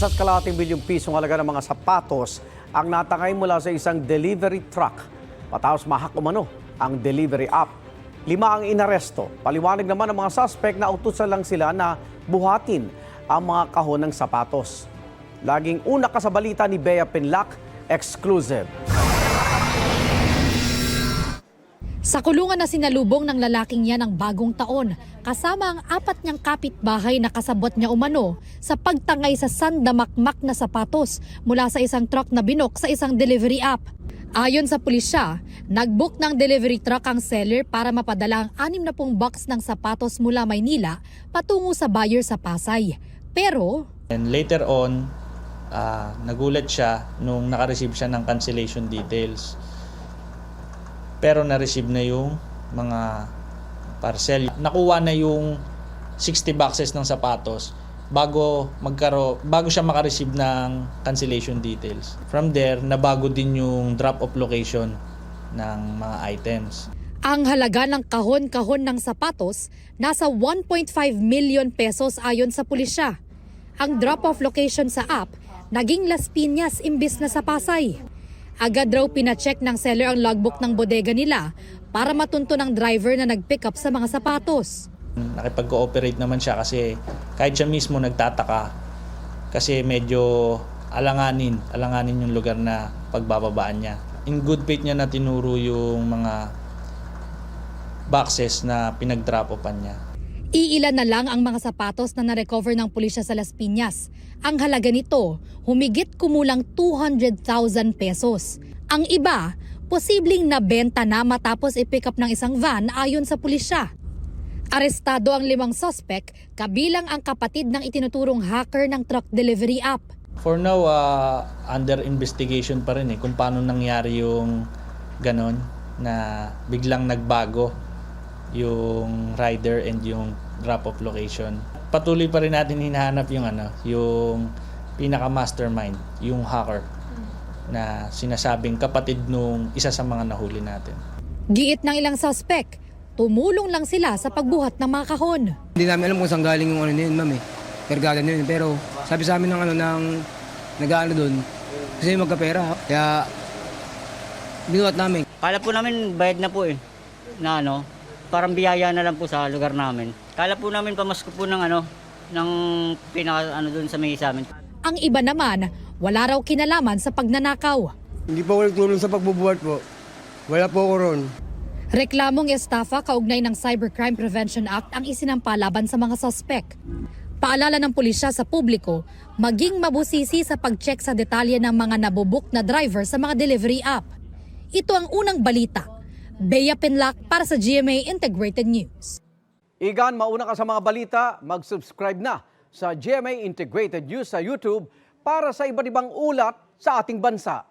1.2 milyong pisong halaga ng mga sapatos ang natangay mula sa isang delivery truck. Matapos mahak umano ang delivery app. 5 ang inaresto. Paliwanag naman ng mga suspect na utusan lang sila na buhatin ang mga kahon ng sapatos. Laging una ka sa balita ni Bea Pinlac, exclusive. Sa kulungan na sinalubong ng lalaking yan ng bagong taon, kasama ang 4 niyang kapitbahay na kasabot niya umano sa pagtangay sa sandamakmak na sapatos mula sa isang truck na binok sa isang delivery app. Ayon sa pulisya, nag-book ng delivery truck ang seller para mapadala ang 60 box ng sapatos mula Maynila patungo sa buyer sa Pasay. Pero and later on, nagulat siya nung naka-receive siya ng cancellation details. Pero na-receive na yung mga parcel. Nakuha na yung 60 boxes ng sapatos bago siya maka-receive ng cancellation details. From there, nabago din yung drop-off location ng mga items. ang halaga ng kahon-kahon ng sapatos nasa 1.5 million pesos ayon sa pulisya. Ang drop-off location sa app naging Las Piñas imbis na sa Pasay. Agad raw pina-check ng seller ang logbook ng bodega nila para matunto ng driver na nag-pick up sa mga sapatos. Nakipag-cooperate naman siya kasi kahit siya mismo nagtataka kasi medyo alanganin yung lugar na pagbababaan niya. In good faith niya na tinuro yung mga boxes na pinag-drop-offan niya. Iilan na lang ang mga sapatos na na-recover ng pulisya sa Las Piñas. Ang halaga nito, humigit kumulang 200,000 pesos. Ang iba, posibleng nabenta na matapos i-pick up ng isang van ayon sa pulisya. Arestado ang 5 suspect, kabilang ang kapatid ng itinuturong hacker ng truck delivery app. For now, under investigation pa rin kung paano nangyari yung ganon na biglang nagbago yung rider and yung drop-off location. Patuloy pa rin natin hinahanap yung pinaka-mastermind, yung hacker na sinasabing kapatid nung isa sa mga nahuli natin. Giit ng ilang suspect, tumulong lang sila sa pagbuhat ng mga kahon. Hindi namin alam kung saan galing yung yun, ma'am Kargada na yun. Pero sabi sa amin ng nag-aano doon, kasi magkapera. Kaya binuhat namin. Kala po namin bayad na po na parang biyaya na lang po sa lugar namin. Kala po namin pamasko po ng ng pinaka doon sa may sa amin. Ang iba naman, wala raw kinalaman sa pagnanakaw. Hindi po ako nagtulong sa pagbubuhat po. Wala po ako ron. Reklamong estafa kaugnay ng Cybercrime Prevention Act ang isinampa laban sa mga suspect. Paalala ng pulisya sa publiko, maging mabusisi sa pag-check sa detalye ng mga nabubuk na driver sa mga delivery app. Ito ang unang balita. Bea Pinlac para sa GMA Integrated News. Igan, mauna ka sa mga balita, mag-subscribe na sa GMA Integrated News sa YouTube para sa iba't ibang ulat sa ating bansa.